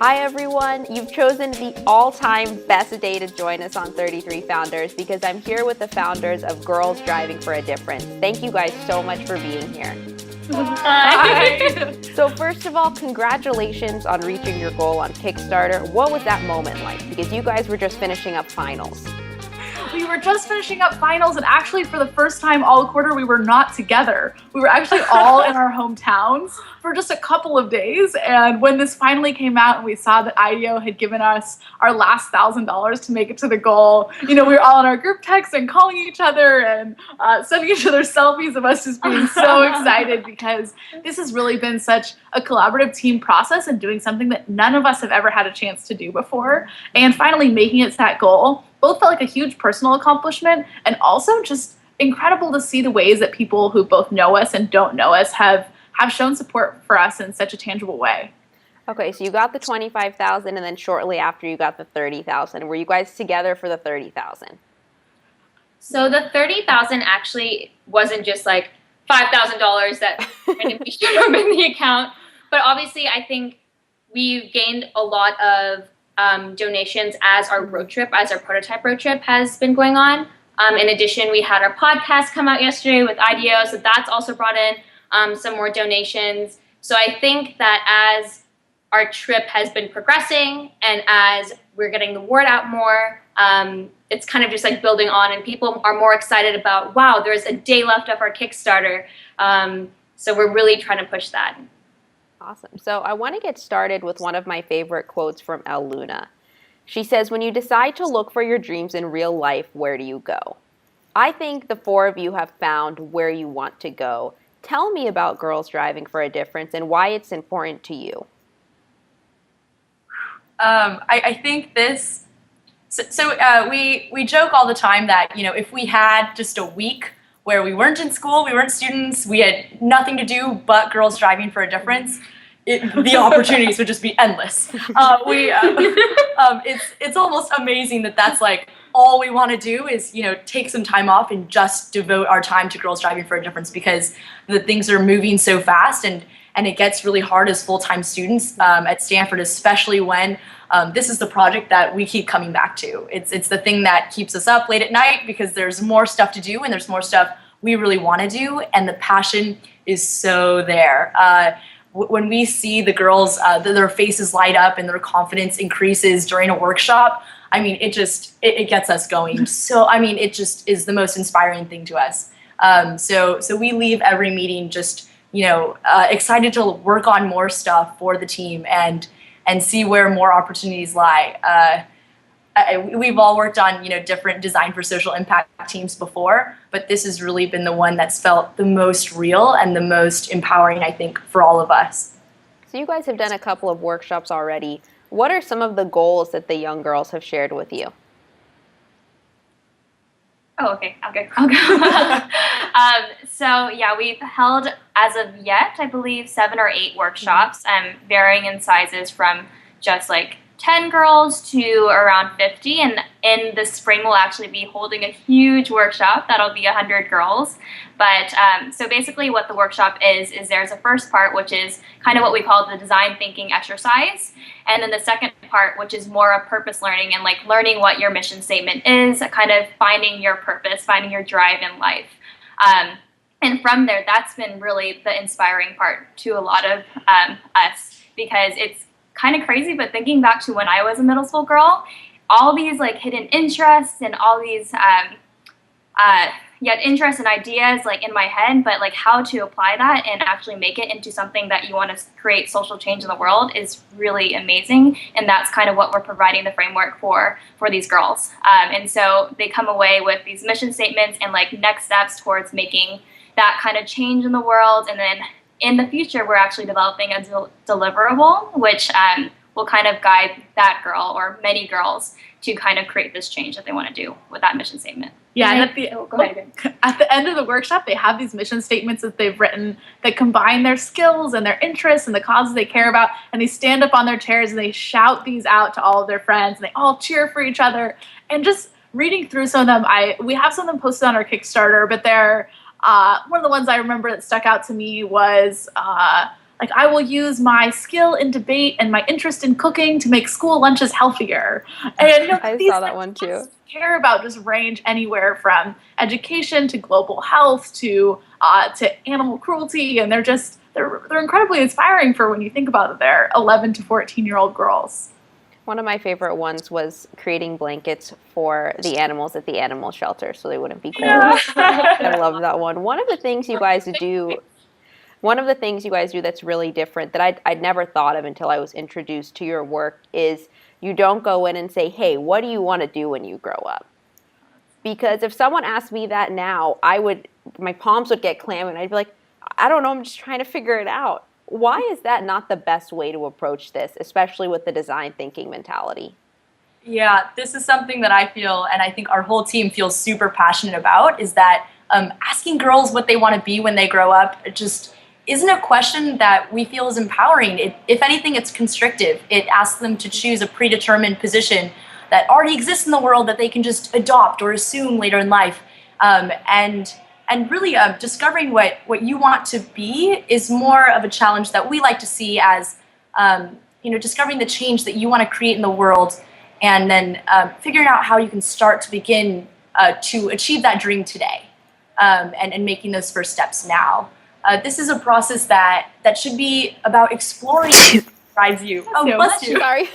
Hi everyone, you've chosen the all-time best day to join us on 33 Founders because I'm here with the founders of Girls Driving for a Difference. Thank you guys so much for being here. Hi. So first of all, congratulations on reaching your goal on Kickstarter. What was that moment like? Because you guys were just finishing up finals. We were just finishing up finals, and actually for the first time all quarter we were not together. We were actually all in our hometowns for just a couple of days, and when this finally came out and we saw that IDEO had given us our last $1,000 to make it to the goal, we were all in our group text and calling each other and sending each other selfies of us just being so excited because this has really been such a collaborative team process and doing something that none of us have ever had a chance to do before, and finally making it to that goal both felt like a huge personal accomplishment and also just incredible to see the ways that people who both know us and don't know us have shown support for us in such a tangible way. Okay, so you got the 25,000 and then shortly after you got the 30,000. Were you guys together for the 30,000? So the 30,000 actually wasn't just like $5,000 that randomly showed up in the account, but obviously I think we've gained a lot of donations as our prototype road trip has been going on. In addition, we had our podcast come out yesterday with IDEO, so that's also brought in some more donations. So I think that as our trip has been progressing and as we're getting the word out more, it's kind of just like building on, and people are more excited about, wow, there's a day left of our Kickstarter. So we're really trying to push that. Awesome. So I want to get started with one of my favorite quotes from El Luna. She says, when you decide to look for your dreams in real life, where do you go? I think the four of you have found where you want to go. Tell me about Girls Driving for a Difference and why it's important to you. I think this, we joke all the time that, if we had just a week where we weren't in school, we weren't students, we had nothing to do but Girls Driving for a Difference, the opportunities would just be endless. It's almost amazing that that's like all we want to do is, take some time off and just devote our time to Girls Driving for a Difference because the things are moving so fast and it gets really hard as full-time students at Stanford, especially when this is the project that we keep coming back to. It's the thing that keeps us up late at night because there's more stuff to do and there's more stuff we really want to do, and the passion is so there. When we see the girls, their faces light up and their confidence increases during a workshop, it gets us going. So, it just is the most inspiring thing to us. So we leave every meeting just, excited to work on more stuff for the team and see where more opportunities lie. We've all worked on, different design for social impact teams before, but this has really been the one that's felt the most real and the most empowering, I think, for all of us. So you guys have done a couple of workshops already. What are some of the goals that the young girls have shared with you? Oh, okay. I'll go. So yeah, we've held, as of yet, I believe 7 or 8 workshops, varying in sizes from just like 10 girls to around 50, and in the spring we'll actually be holding a huge workshop that'll be 100 girls. But so basically what the workshop is there's a first part, which is kind of what we call the design thinking exercise, and then the second part, which is more of purpose learning and like learning what your mission statement is, kind of finding your purpose, finding your drive in life. And from there, that's been really the inspiring part to a lot of us, because it's kind of crazy, but thinking back to when I was a middle school girl, all these like hidden interests and all these interests and ideas like in my head, but like how to apply that and actually make it into something that you want to create social change in the world is really amazing. And that's kind of what we're providing the framework for these girls. And so they come away with these mission statements and like next steps towards making that kind of change in the world. And then in the future, we're actually developing a deliverable, which will kind of guide that girl or many girls to kind of create this change that they want to do with that mission statement. Yeah, and at the end of the workshop, they have these mission statements that they've written that combine their skills and their interests and the causes they care about, and they stand up on their chairs and they shout these out to all of their friends, and they all cheer for each other. And just reading through some of them, we have some of them posted on our Kickstarter, but they're one of the ones I remember that stuck out to me was like, I will use my skill in debate and my interest in cooking to make school lunches healthier. And I these saw that one too. Care about just range anywhere from education to global health to animal cruelty, and they're incredibly inspiring for when you think about it. They're 11 to 14-year-old girls. One of my favorite ones was creating blankets for the animals at the animal shelter so they wouldn't be cold. Yeah. I love that one. One of the things you guys do that's really different that I'd never thought of until I was introduced to your work is you don't go in and say, hey, what do you want to do when you grow up? Because if someone asked me that now, my palms would get clammy and I'd be like, I don't know, I'm just trying to figure it out. Why is that not the best way to approach this, especially with the design thinking mentality? Yeah, this is something that I feel, and I think our whole team feels super passionate about, is that asking girls what they want to be when they grow up, it just isn't a question that we feel is empowering. If anything, it's constrictive. It asks them to choose a predetermined position that already exists in the world that they can just adopt or assume later in life. And really discovering what you want to be is more of a challenge that we like to see as, discovering the change that you want to create in the world, and then figuring out how you can start to begin to achieve that dream today, and making those first steps now. This is a process that should be about exploring what drives you. Oh, bless you. Sorry.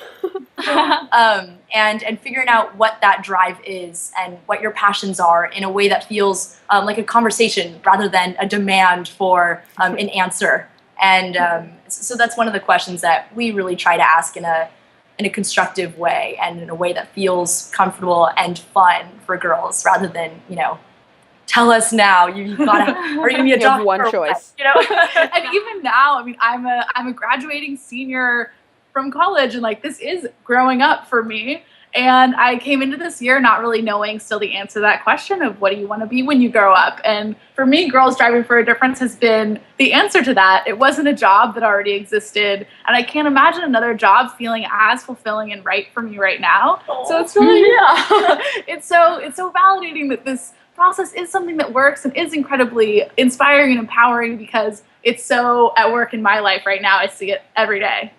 And figuring out what that drive is and what your passions are in a way that feels like a conversation rather than a demand for an answer. And so that's one of the questions that we really try to ask in a constructive way and in a way that feels comfortable and fun for girls, rather than, tell us now you gotta, are you gonna be a doctor? You have one choice. And even now, I mean, I'm a graduating senior from college, and like, this is growing up for me. And I came into this year not really knowing still the answer to that question of what do you want to be when you grow up. And for me, Girls Driving for a Difference has been the answer to that. It wasn't a job that already existed, and I can't imagine another job feeling as fulfilling and right for me right now. So it's really, it's so validating that this process is something that works and is incredibly inspiring and empowering, because it's so at work in my life right now. I see it every day.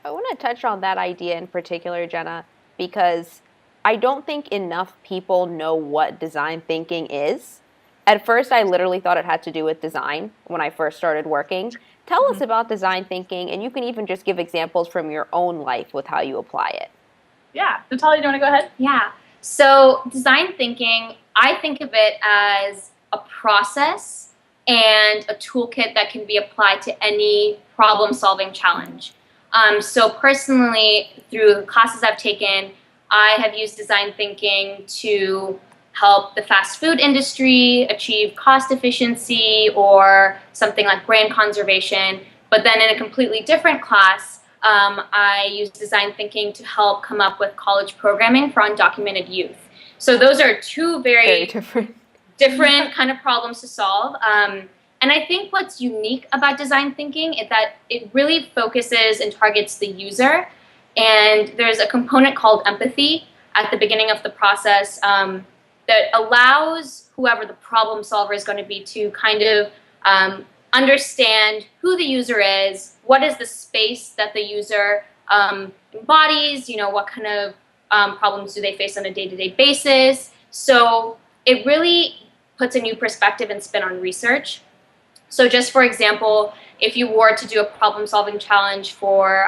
I want to touch on that idea in particular, Jenna, because I don't think enough people know what design thinking is. At first, I literally thought it had to do with design when I first started working. Tell us about design thinking, and you can even just give examples from your own life with how you apply it. Yeah. Natalya, do you want to go ahead? Yeah. So design thinking, I think of it as a process and a toolkit that can be applied to any problem-solving challenge. So personally, through the classes I've taken, I have used design thinking to help the fast food industry achieve cost efficiency or something like brand conservation. But then in a completely different class, I used design thinking to help come up with college programming for undocumented youth. So those are two very different kind of problems to solve. And I think what's unique about design thinking is that it really focuses and targets the user. And there's a component called empathy at the beginning of the process that allows whoever the problem solver is going to be to kind of understand who the user is, what is the space that the user embodies, what kind of problems do they face on a day-to-day basis. So it really puts a new perspective and spin on research. So just for example, if you were to do a problem-solving challenge for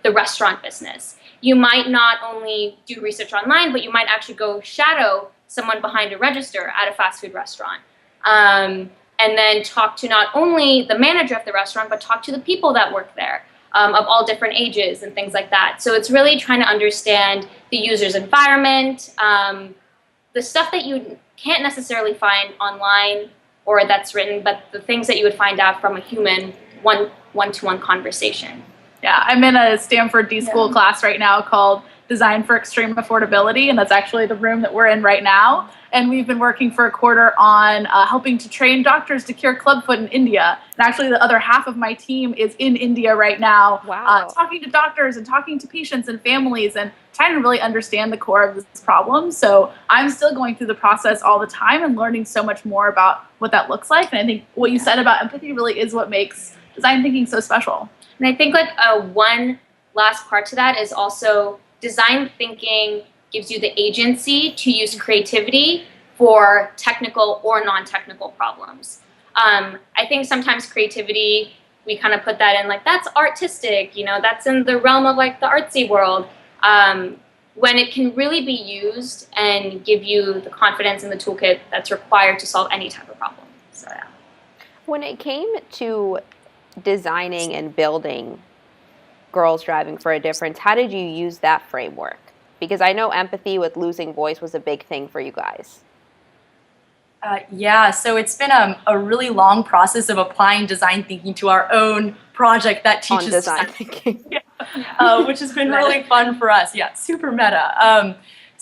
the restaurant business, you might not only do research online, but you might actually go shadow someone behind a register at a fast food restaurant. And then talk to not only the manager of the restaurant, but talk to the people that work there of all different ages and things like that. So it's really trying to understand the user's environment, the stuff that you can't necessarily find online or that's written, but the things that you would find out from a human one-to-one conversation. Yeah, I'm in a Stanford d.school class right now called Design for Extreme Affordability, and that's actually the room that we're in right now. And we've been working for a quarter on helping to train doctors to cure clubfoot in India. And actually the other half of my team is in India right now, talking to doctors and talking to patients and families and trying to really understand the core of this problem. So I'm still going through the process all the time and learning so much more about what that looks like. And I think what you said about empathy really is what makes design thinking so special. And I think like one last part to that is also design thinking gives you the agency to use creativity for technical or non-technical problems. I think sometimes creativity, we kind of put that in like, that's artistic, that's in the realm of like the artsy world. When it can really be used and give you the confidence and the toolkit that's required to solve any type of problem. So yeah. When it came to designing and building Girls Driving for a Difference, how did you use that framework? Because I know empathy with losing voice was a big thing for you guys. Yeah, so it's been a really long process of applying design thinking to our own project that teaches design thinking. Which has been really fun for us. Yeah, super meta.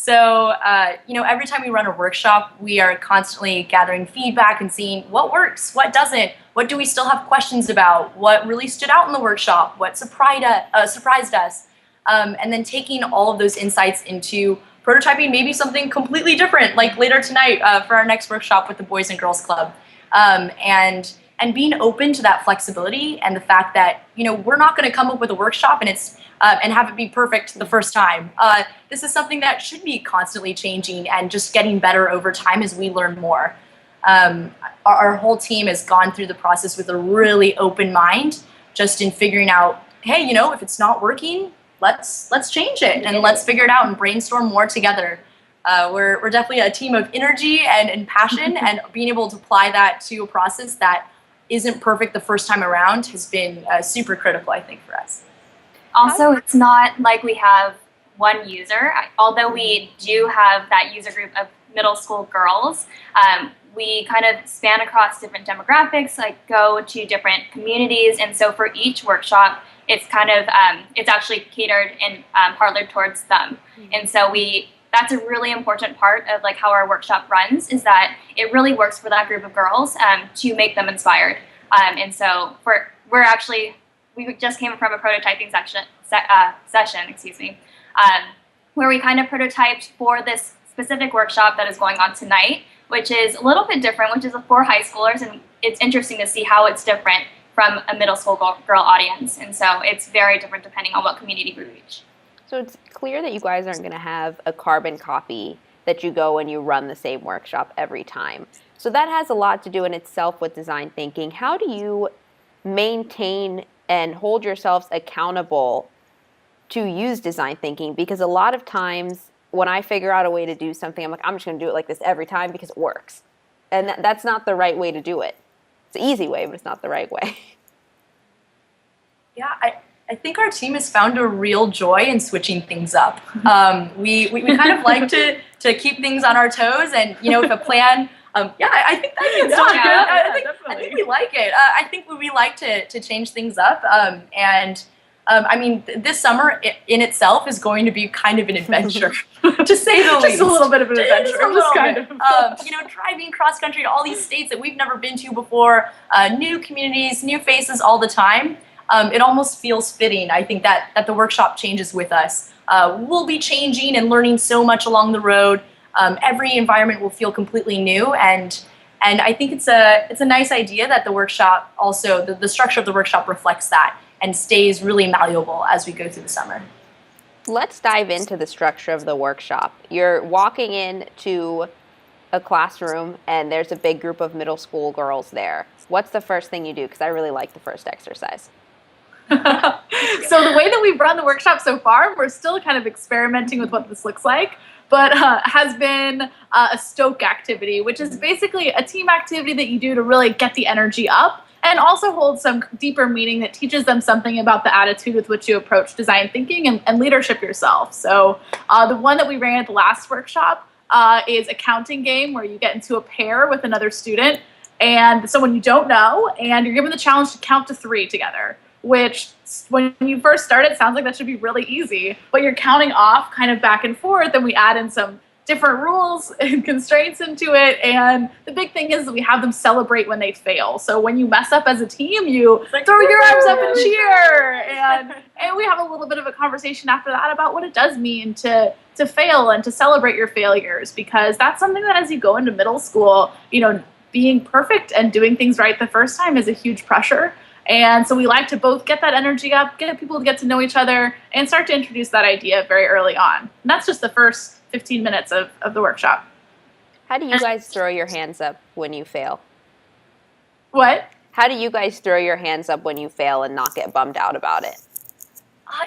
Every time we run a workshop, we are constantly gathering feedback and seeing what works, what doesn't, what do we still have questions about, what really stood out in the workshop, what surprised us, and then taking all of those insights into prototyping maybe something completely different, like later tonight for our next workshop with the Boys and Girls Club, and being open to that flexibility and the fact that we're not going to come up with a workshop and have it be perfect the first time. This is something that should be constantly changing and just getting better over time as we learn more. Our whole team has gone through the process with a really open mind, just in figuring out, hey, if it's not working, let's change it and let's figure it out and brainstorm more together. We're definitely a team of energy and passion, and being able to apply that to a process that isn't perfect the first time around has been super critical, I think, for us. Also, it's not like we have one user. Although we do have that user group of middle school girls, we kind of span across different demographics, like go to different communities. And so for each workshop, it's kind of, it's actually catered and parlayed towards them. And so that's a really important part of like how our workshop runs, is that it really works for that group of girls to make them inspired. And so we just came from a prototyping session, where we kind of prototyped for this specific workshop that is going on tonight, which is a little bit different, which is for high schoolers, and it's interesting to see how it's different from a middle school girl audience. And so it's very different depending on what community we reach. So it's clear that you guys aren't going to have a carbon copy that you go and you run the same workshop every time. So that has a lot to do in itself with design thinking. How do you maintain and hold yourselves accountable to use design thinking? Because a lot of times when I figure out a way to do something, I'm like, I'm just going to do it like this every time because it works. And that's not the right way to do it. It's the easy way, but it's not the right way. Yeah, I think our team has found a real joy in switching things up. We kind of like to keep things on our toes, and if a plan, I think that I think we like it. I think we like to change things up, this summer in itself is going to be kind of an adventure, to say the least. Just a little bit of an adventure. Driving cross country to all these states that we've never been to before, new communities, new faces all the time. It almost feels fitting, I think, that the workshop changes with us. We'll be changing and learning so much along the road. Every environment will feel completely new, and I think it's a nice idea that the workshop also, the structure of the workshop reflects that and stays really malleable as we go through the summer. Let's dive into the structure of the workshop. You're walking into a classroom and there's a big group of middle school girls there. What's the first thing you do? Because I really like the first exercise. So the way that we've run the workshop so far, we're still kind of experimenting with what this looks like, but has been a stoke activity, which is basically a team activity that you do to really get the energy up and also hold some deeper meaning that teaches them something about the attitude with which you approach design thinking and leadership yourself. So the one that we ran at the last workshop is a counting game where you get into a pair with another student and someone you don't know, and you're given the challenge to count to 3 together, which when you first start, it sounds like that should be really easy, but you're counting off kind of back and forth, and we add in some different rules and constraints into it, and the big thing is that we have them celebrate when they fail. So when you mess up as a team, you throw your arms up and cheer, and we have a little bit of a conversation after that about what it does mean to fail and to celebrate your failures, because that's something that as you go into middle school, being perfect and doing things right the first time is a huge pressure. And so we like to both get that energy up, get people to get to know each other, and start to introduce that idea very early on. And that's just the first 15 minutes of the workshop. How do you guys throw your hands up when you fail? What? How do you guys throw your hands up when you fail and not get bummed out about it?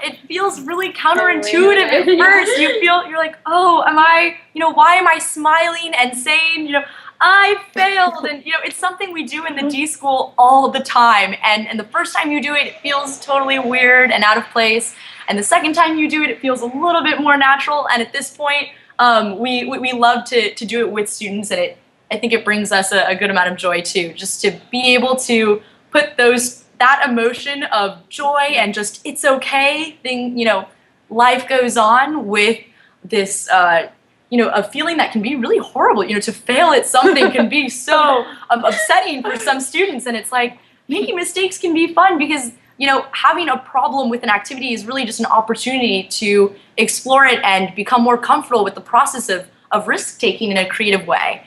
It feels really counterintuitive at first. You're like, oh, why am I smiling and saying, I failed? And, it's something we do in the D.school all the time. And the first time you do it, it feels totally weird and out of place. And the second time you do it, it feels a little bit more natural. And at this point, we love to do it with students, and I think it brings us a good amount of joy too, just to be able to put that emotion of joy and just it's okay thing, life goes on with this, a feeling that can be really horrible. To fail at something can be so upsetting for some students, and it's like making mistakes can be fun because having a problem with an activity is really just an opportunity to explore it and become more comfortable with the process of risk taking in a creative way.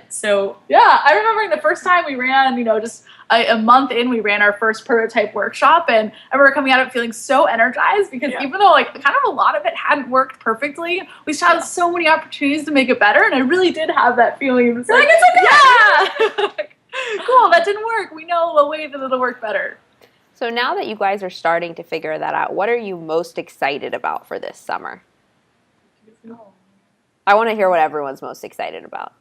So yeah, I remember the first time we ran, just a month in, we ran our first prototype workshop, and I remember coming out of it feeling so energized because even though kind of a lot of it hadn't worked perfectly, we still had so many opportunities to make it better, and I really did have that feeling. It was like, it's okay. Yeah, cool. That didn't work. We know a way that it'll work better. So now that you guys are starting to figure that out, what are you most excited about for this summer? I want to hear what everyone's most excited about.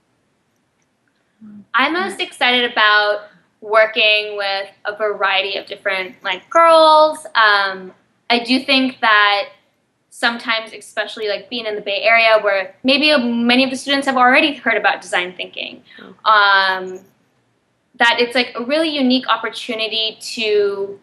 I'm most excited about working with a variety of different girls. I do think that sometimes, especially being in the Bay Area where maybe many of the students have already heard about design thinking, that it's a really unique opportunity to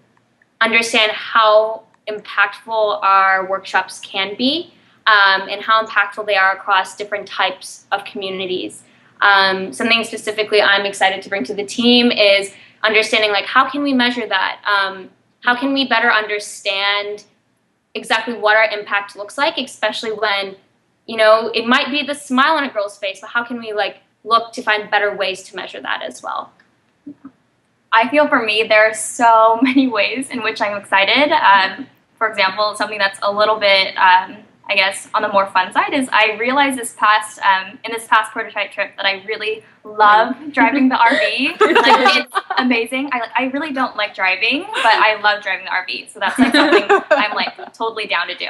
understand how impactful our workshops can be, and how impactful they are across different types of communities. Something specifically I'm excited to bring to the team is understanding how can we measure that? How can we better understand exactly what our impact looks like, especially when, it might be the smile on a girl's face, but how can we look to find better ways to measure that as well? I feel for me, there are so many ways in which I'm excited. For example, something that's a little bit, I guess, on the more fun side is I realized in this past prototype trip that I really love driving the RV. It's amazing. I really don't like driving, but I love driving the RV. So that's something I'm totally down to do.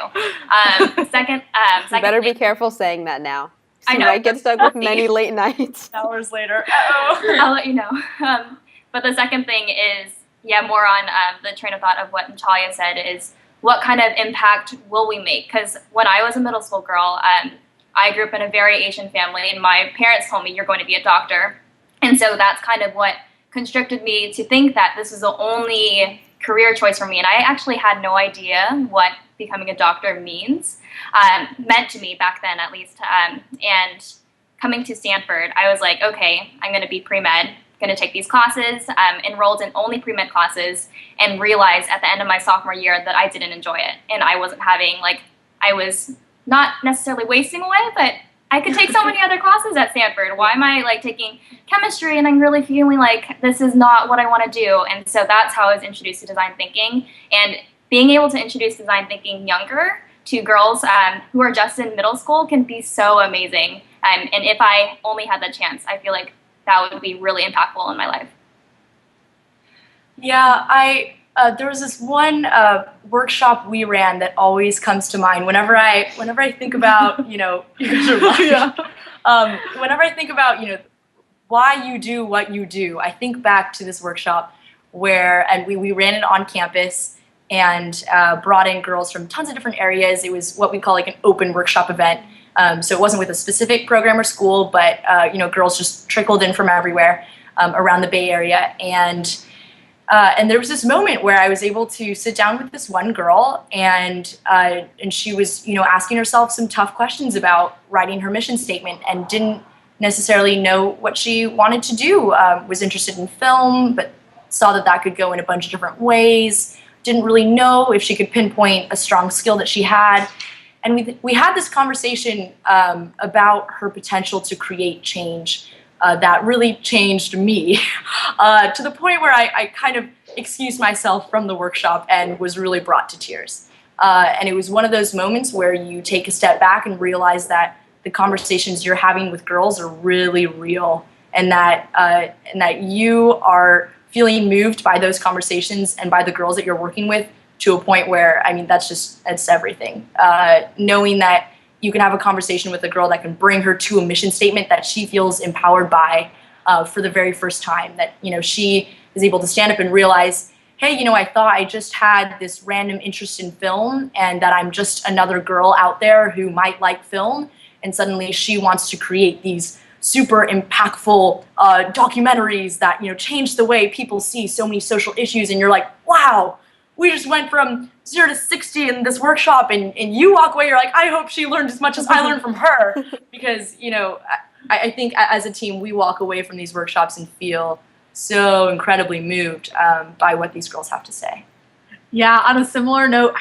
Second, you better be careful saying that now. So I know. You might get stuck with many late nights. Hours later. I'll let you know. But the second thing is, more on the train of thought of what Natalya said is, what kind of impact will we make? Because when I was a middle school girl, I grew up in a very Asian family, and my parents told me, you're going to be a doctor. And so that's kind of what constricted me to think that this was the only career choice for me. And I actually had no idea what becoming a doctor meant to me back then, at least. And coming to Stanford, I was like, okay, I'm going to be pre-med. Going to take these classes, enrolled in only pre-med classes, and realized at the end of my sophomore year that I didn't enjoy it. And I wasn't having, I was not necessarily wasting away, but I could take so many other classes at Stanford. Why am I taking chemistry and I'm really feeling like this is not what I want to do? And so that's how I was introduced to design thinking. And being able to introduce design thinking younger to girls who are just in middle school can be so amazing. And if I only had that chance, I feel like that would be really impactful in my life. Yeah, there was this one workshop we ran that always comes to mind whenever I think about, you guys are laughing. Whenever I think about, why you do what you do, I think back to this workshop and we ran it on campus and brought in girls from tons of different areas. It was what we call an open workshop event. So it wasn't with a specific program or school, but girls just trickled in from everywhere around the Bay Area. And there was this moment where I was able to sit down with this one girl, and she was asking herself some tough questions about writing her mission statement, and didn't necessarily know what she wanted to do. Was interested in film, but saw that could go in a bunch of different ways. Didn't really know if she could pinpoint a strong skill that she had. And we had this conversation about her potential to create change that really changed me to the point where I kind of excused myself from the workshop and was really brought to tears. And it was one of those moments where you take a step back and realize that the conversations you're having with girls are really real, and that you are feeling moved by those conversations and by the girls that you're working with to a point where, I mean, that's everything. Knowing that you can have a conversation with a girl that can bring her to a mission statement that she feels empowered by for the very first time, that, she is able to stand up and realize, hey, I thought I just had this random interest in film and that I'm just another girl out there who might like film. And suddenly she wants to create these super impactful documentaries that, change the way people see so many social issues. And you're like, wow, we just went from 0 to 60 in this workshop. And you walk away, you're like, I hope she learned as much as I learned from her. Because, I think as a team, we walk away from these workshops and feel so incredibly moved by what these girls have to say. Yeah, on a similar note,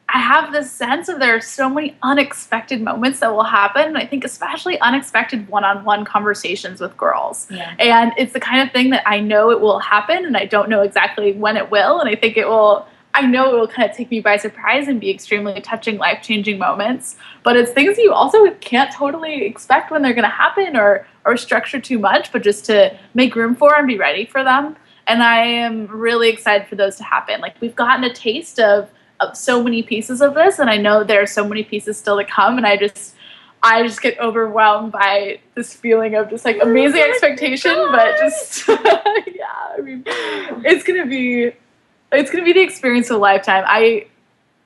I have this sense of there are so many unexpected moments that will happen, and I think especially unexpected one-on-one conversations with girls. Yeah. And it's the kind of thing that I know it will happen, and I don't know exactly when it will, and I know it will kind of take me by surprise and be extremely touching, life-changing moments. But it's things you also can't totally expect when they're going to happen or structure too much, but just to make room for and be ready for them. And I am really excited for those to happen. Like, we've gotten a taste of so many pieces of this, and I know there are so many pieces still to come, and I just get overwhelmed by this feeling of just like amazing expectation, but just yeah, I mean, it's gonna be the experience of a lifetime.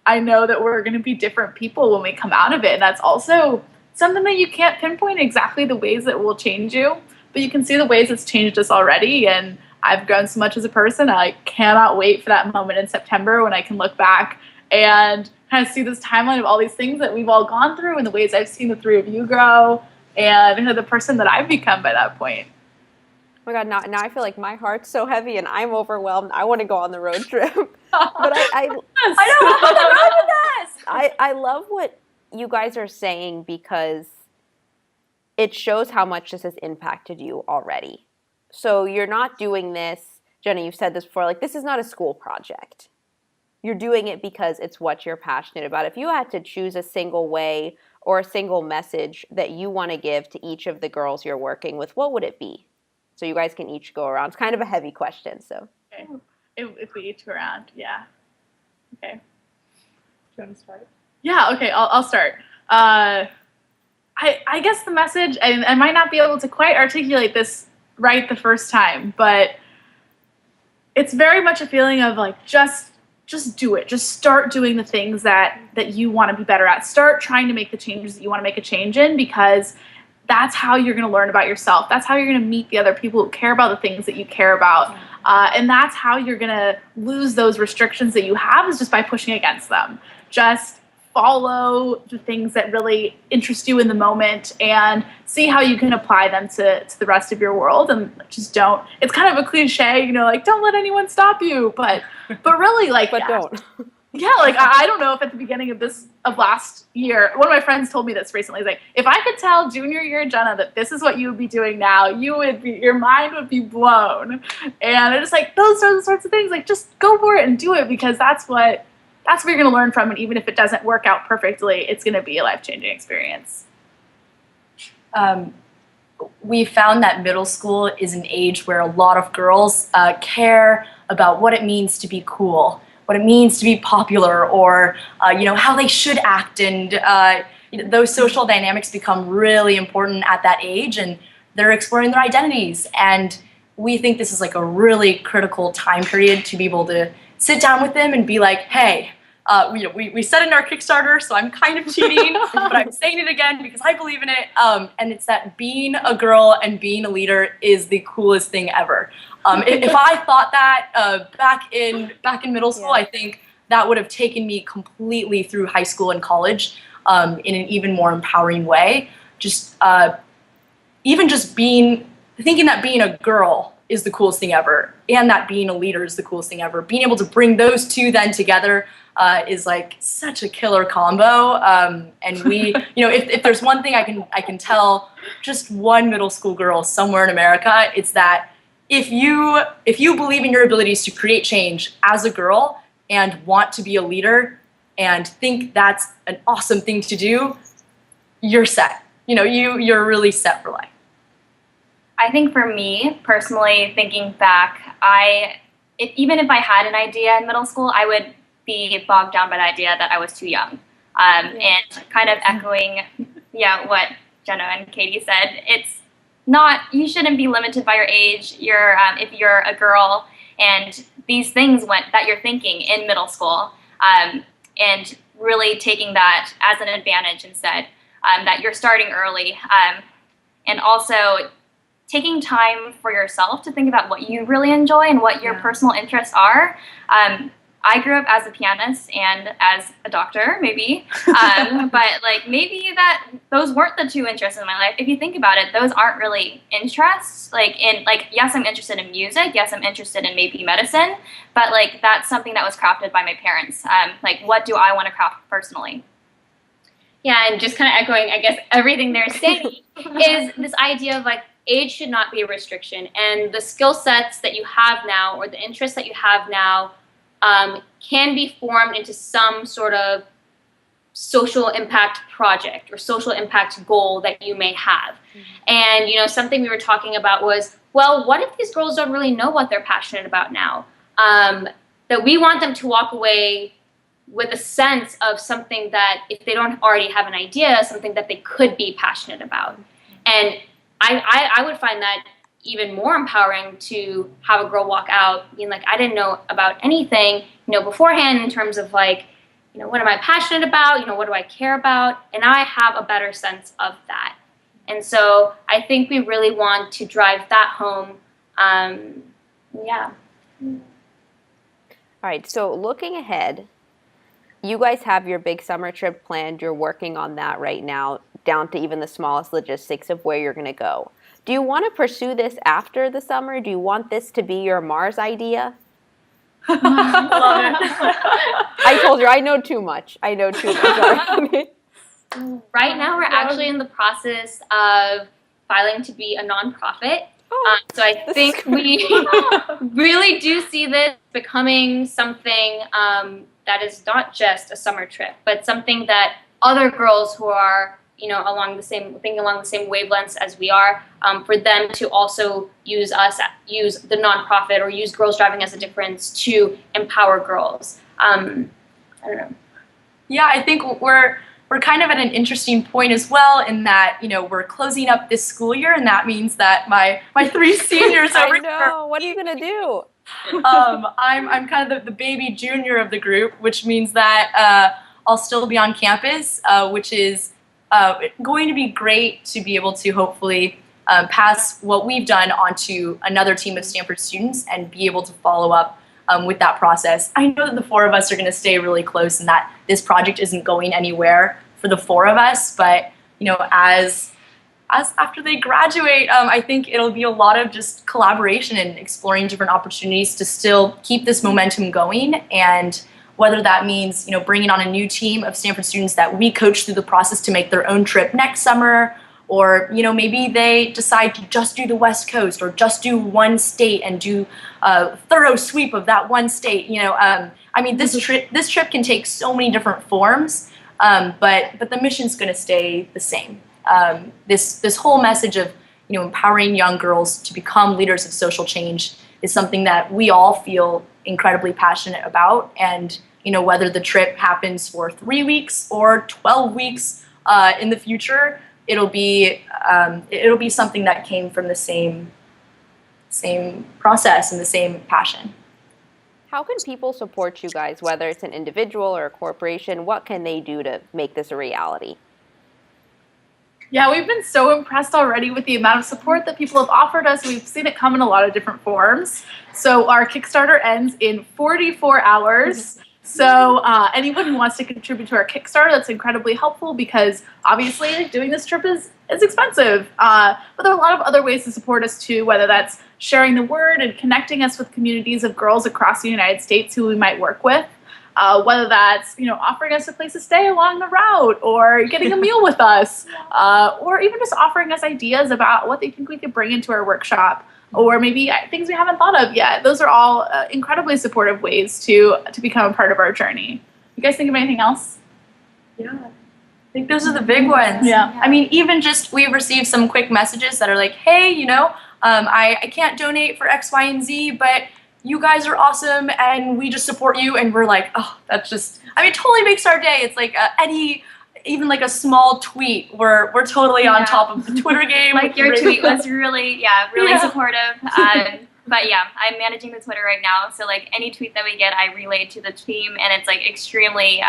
I know that we're gonna be different people when we come out of it, and that's also something that you can't pinpoint exactly the ways that will change you, but you can see the ways it's changed us already. And I've grown so much as a person. I cannot wait for that moment in September when I can look back and kind of see this timeline of all these things that we've all gone through and the ways I've seen the three of you grow and the person that I've become by that point. Oh my God, now I feel like my heart's so heavy and I'm overwhelmed. I want to go on the road trip. But I know, on the road with us! I love what you guys are saying, because it shows how much this has impacted you already. So you're not doing this, Jenna, you've said this before, like, this is not a school project. You're doing it because it's what you're passionate about. If you had to choose a single way or a single message that you want to give to each of the girls you're working with, what would it be? So you guys can each go around. It's kind of a heavy question, so. Okay. If we each go around, yeah. Okay. Do you want to start? Yeah, okay, I'll start. I guess the message, I might not be able to quite articulate this right the first time, but it's very much a feeling of like, just do it. Just start doing the things that you want to be better at. Start trying to make the changes that you want to make a change in, because that's how you're going to learn about yourself. That's how you're going to meet the other people who care about the things that you care about. And that's how you're going to lose those restrictions that you have, is just by pushing against them. Just follow the things that really interest you in the moment and see how you can apply them to the rest of your world. And just don't, it's kind of a cliche, like, don't let anyone stop you, but really, like, But don't. Yeah, like, I don't know if at the beginning of last year, one of my friends told me this recently. He's like, if I could tell junior year Jenna that this is what you would be doing now, your mind would be blown. And I'm just like, those are the sorts of things, like, just go for it and do it, because that's what you're going to learn from. And even if it doesn't work out perfectly, it's going to be a life-changing experience. We found that middle school is an age where a lot of girls care about what it means to be cool, what it means to be popular, or how they should act, and those social dynamics become really important at that age, and they're exploring their identities. And we think this is like a really critical time period to be able to sit down with them and be like, hey, we said in our Kickstarter, so I'm kind of cheating, but I'm saying it again because I believe in it. And it's that being a girl and being a leader is the coolest thing ever. If I thought that back in middle school, yeah. I think that would have taken me completely through high school and college in an even more empowering way. Even just thinking that being a girl is the coolest thing ever, and that being a leader is the coolest thing ever. Being able to bring those two then together is like such a killer combo. And we, if there's one thing I can tell just one middle school girl somewhere in America, it's that if you believe in your abilities to create change as a girl and want to be a leader and think that's an awesome thing to do, you're set. You know, you're really set for life. I think for me, personally, thinking back, even if I had an idea in middle school, I would be bogged down by the idea that I was too young. And kind of echoing, what Jenna and Katie said, it's not, you shouldn't be limited by your age. If you're a girl and these things that you're thinking in middle school, and really taking that as an advantage instead, that you're starting early, and also taking time for yourself to think about what you really enjoy and what your personal interests are. I grew up as a pianist and as a doctor, maybe, but like maybe those weren't the two interests in my life. If you think about it, those aren't really interests. Yes, I'm interested in music. Yes, I'm interested in maybe medicine, but like that's something that was crafted by my parents. What do I want to craft personally? Yeah, and just kind of echoing, I guess, everything they're saying is this idea of like age should not be a restriction, and the skill sets that you have now or the interests that you have now can be formed into some sort of social impact project or social impact goal that you may have. And, something we were talking about was, well, what if these girls don't really know what they're passionate about now? That we want them to walk away with a sense of something that, if they don't already have an idea, something that they could be passionate about. And I would find that even more empowering to have a girl walk out being like, I didn't know about anything, beforehand in terms of like, what am I passionate about? What do I care about? And I have a better sense of that. And so I think we really want to drive that home. All right, so looking ahead, you guys have your big summer trip planned. You're working on that right now, down to even the smallest logistics of where you're going to go. Do you want to pursue this after the summer? Do you want this to be your Mars idea? Love it. I told you, I know too much. Right now, we're actually in the process of filing to be a nonprofit. So I think we really do see this becoming something that is not just a summer trip, but something that other girls who are along the same wavelengths as we are, for them to also use the nonprofit or use Girls Driving as a Difference to empower girls. I don't know. Yeah, I think we're kind of at an interesting point as well in that, we're closing up this school year, and that means that my three seniors over here. I know. What are you gonna do? I'm kind of the baby junior of the group, which means that I'll still be on campus, which is going to be great to be able to hopefully pass what we've done onto another team of Stanford students and be able to follow up with that process. I know that the four of us are going to stay really close and that this project isn't going anywhere for the four of us, but as after they graduate, I think it'll be a lot of just collaboration and exploring different opportunities to still keep this momentum going. And whether that means, bringing on a new team of Stanford students that we coach through the process to make their own trip next summer, or, maybe they decide to just do the West Coast or just do one state and do a thorough sweep of that one state. This trip can take so many different forms, but the mission's going to stay the same. This whole message of, empowering young girls to become leaders of social change is something that we all feel incredibly passionate about. And whether the trip happens for 3 weeks or 12 weeks in the future, it'll be something that came from the same process and the same passion. How can people support you guys, whether it's an individual or a corporation? What can they do to make this a reality? Yeah, we've been so impressed already with the amount of support that people have offered us. We've seen it come in a lot of different forms. So our Kickstarter ends in 44 hours. So anyone who wants to contribute to our Kickstarter, that's incredibly helpful because obviously doing this trip is expensive. But there are a lot of other ways to support us too, whether that's sharing the word and connecting us with communities of girls across the United States who we might work with. Whether that's, offering us a place to stay along the route or getting a meal with us, or even just offering us ideas about what they think we could bring into our workshop. or maybe things we haven't thought of yet. Those are all incredibly supportive ways to become a part of our journey. You guys think of anything else? Yeah. I think those are the big ones. Yeah. I mean, even just we've received some quick messages that are like, hey, you know, I can't donate for X, Y, and Z, but you guys are awesome and we just support you. And we're like, oh, that's just, I mean, it totally makes our day. It's like any, even like a small tweet, we're totally on top of the Twitter game. Like your tweet was really supportive. But yeah, I'm managing the Twitter right now. So like any tweet that we get, I relay to the team, and it's like extremely,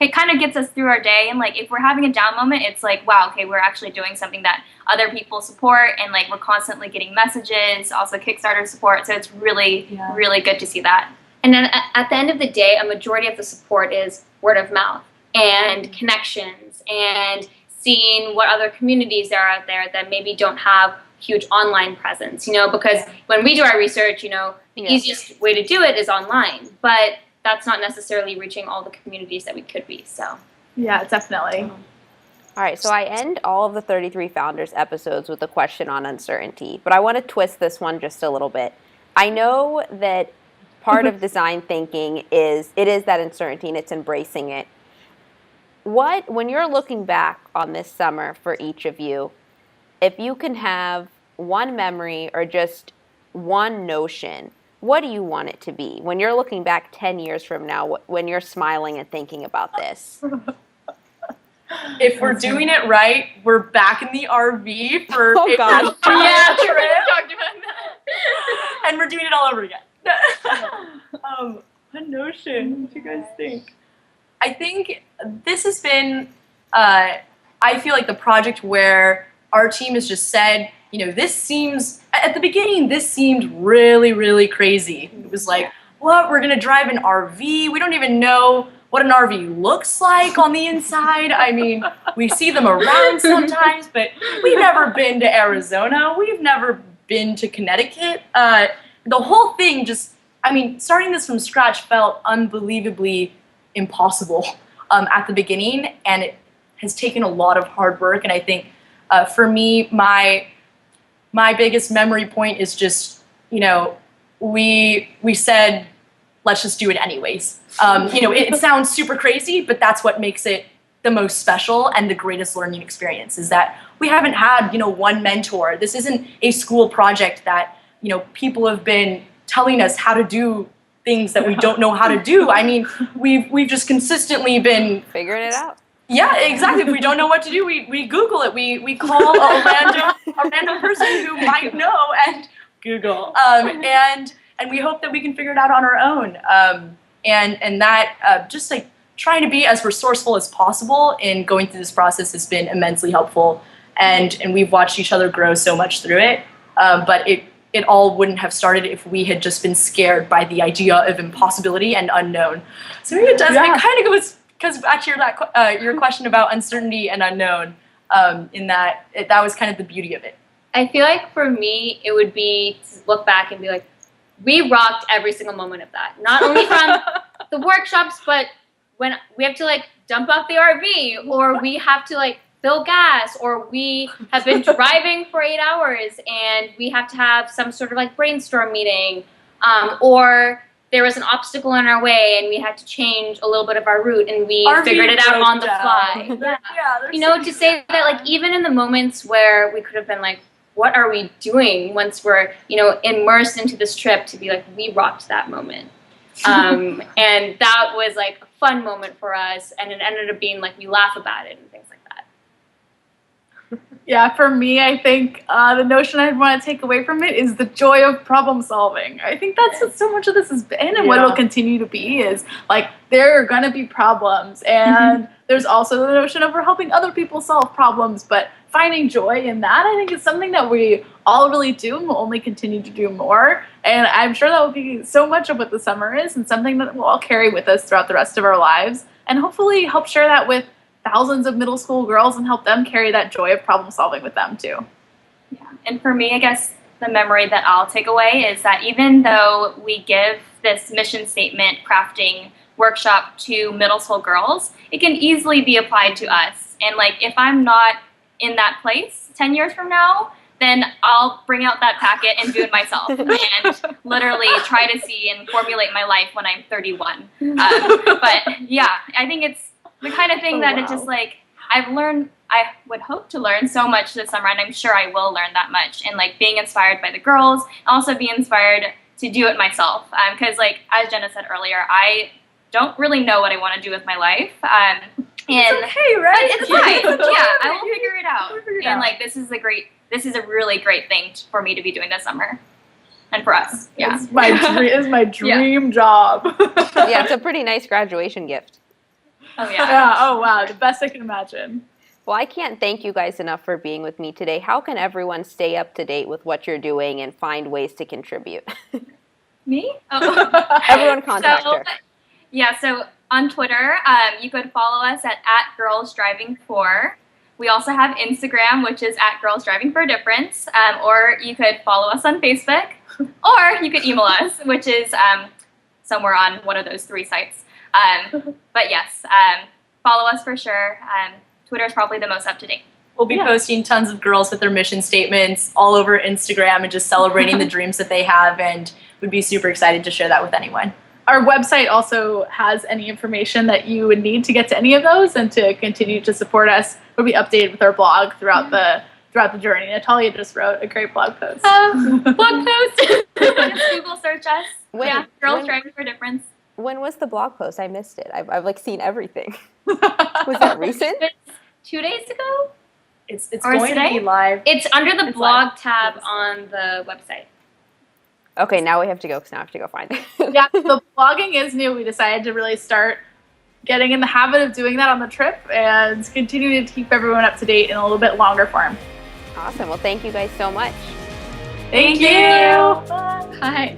it kind of gets us through our day. And like if we're having a down moment, it's like, wow, okay, we're actually doing something that other people support, and like we're constantly getting messages, also Kickstarter support. So it's really, really good to see that. And then at the end of the day, a majority of the support is word of mouth and connections and seeing what other communities there are out there that maybe don't have huge online presence, you know, because when we do our research, you know, the easiest way to do it is online, but that's not necessarily reaching all the communities that we could be, so. Yeah, definitely. All right, so I end all of the 33 Founders episodes with a question on uncertainty, but I want to twist this one just a little bit. I know that part of design thinking is that uncertainty and it's embracing it. When you're looking back on this summer for each of you, if you can have one memory or just one notion, what do you want it to be? When you're looking back 10 years from now, when you're smiling and thinking about this? If we're doing it right, we're back in the RV for Oh, God. and we're doing it all over again. What notion? What do you guys think? I think this has been, I feel like the project where our team has just said, you know, this seems, at the beginning, this seemed really, really crazy. It was like, what, we're gonna drive an RV? We don't even know what an RV looks like on the inside. I mean, we see them around sometimes, but we've never been to Arizona. We've never been to Connecticut. The whole thing just, I mean, starting this from scratch felt unbelievably impossible at the beginning, and it has taken a lot of hard work. And I think for me, my biggest memory point is just, you know, we said, let's just do it anyways. You know, it sounds super crazy, but that's what makes it the most special and the greatest learning experience, is that we haven't had, you know, one mentor. This isn't a school project that, you know, people have been telling us how to do things that we don't know how to do. I mean, we've just consistently been Figuring it out. Yeah, exactly. If we don't know what to do, we Google it. We call a random person who might know and Google. And we hope that we can figure it out on our own. And that just like trying to be as resourceful as possible in going through this process has been immensely helpful. And we've watched each other grow so much through it. But it all wouldn't have started if we had just been scared by the idea of impossibility and unknown. So maybe it does. It kind of goes back to your question about uncertainty and unknown. In that was kind of the beauty of it. I feel like for me, it would be to look back and be like, we rocked every single moment of that. Not only from the workshops, but when we have to like dump out the RV, or we have to like fill gas, or we have been driving for 8 hours and we have to have some sort of like brainstorm meeting, or there was an obstacle in our way and we had to change a little bit of our route and we figured it out on the fly. Yeah. You know, to say that like even in the moments where we could have been like, what are we doing, once we're, you know, immersed into this trip, to be like, we rocked that moment. And that was like a fun moment for us, and it ended up being like we laugh about it and things like that. Yeah, for me, I think the notion I'd want to take away from it is the joy of problem solving. I think that's what so much of this has been, and what it'll continue to be, is like there are going to be problems, and there's also the notion of we're helping other people solve problems, but finding joy in that, I think, is something that we all really do and will only continue to do more. And I'm sure that will be so much of what the summer is, and something that we'll all carry with us throughout the rest of our lives, and hopefully help share that with thousands of middle school girls and help them carry that joy of problem solving with them too. Yeah. And for me, I guess the memory that I'll take away is that even though we give this mission statement crafting workshop to middle school girls, it can easily be applied to us. And like, if I'm not in that place 10 years from now, then I'll bring out that packet and do it myself and literally try to see and formulate my life when I'm 31. But yeah, I think it's the kind of thing that it's just like, I would hope to learn so much this summer, and I'm sure I will learn that much. And like being inspired by the girls, also be inspired to do it myself. Because like, as Jenna said earlier, I don't really know what I want to do with my life. It's okay, right? But it's fine. Yeah, I will figure it out. And like, this is a really great thing for me to be doing this summer, and for us. Yeah, It's my dream job. Yeah, it's a pretty nice graduation gift. Oh yeah. Yeah. Oh wow, the best I can imagine. Well, I can't thank you guys enough for being with me today. How can everyone stay up to date with what you're doing and find ways to contribute? Me? Oh. Everyone contact her. Yeah, so on Twitter, you could follow us at @GirlsDriving4. We also have Instagram, which is @GirlsDrivingForADifference, or you could follow us on Facebook, or you could email us, which is somewhere on one of those 3 sites. But yes, follow us for sure. Twitter is probably the most up-to-date. We'll be posting tons of girls with their mission statements all over Instagram and just celebrating the dreams that they have, and would be super excited to share that with anyone. Our website also has any information that you would need to get to any of those, and to continue to support us. We'll be updated with our blog throughout the journey. Natalya just wrote a great blog post. Blog post. Just Google search us. Girls Driving for Difference. When was the blog post? I missed it. I've like seen everything. Was that recent? It's 2 days ago. It's Or going today? to be live. It's under the It's blog live. tab on the website. Okay, now we have to go because now I have to go find it. Yeah, the blogging is new. We decided to really start getting in the habit of doing that on the trip, and continue to keep everyone up to date in a little bit longer form. Awesome. Well, thank you guys so much. Thank you. Hi.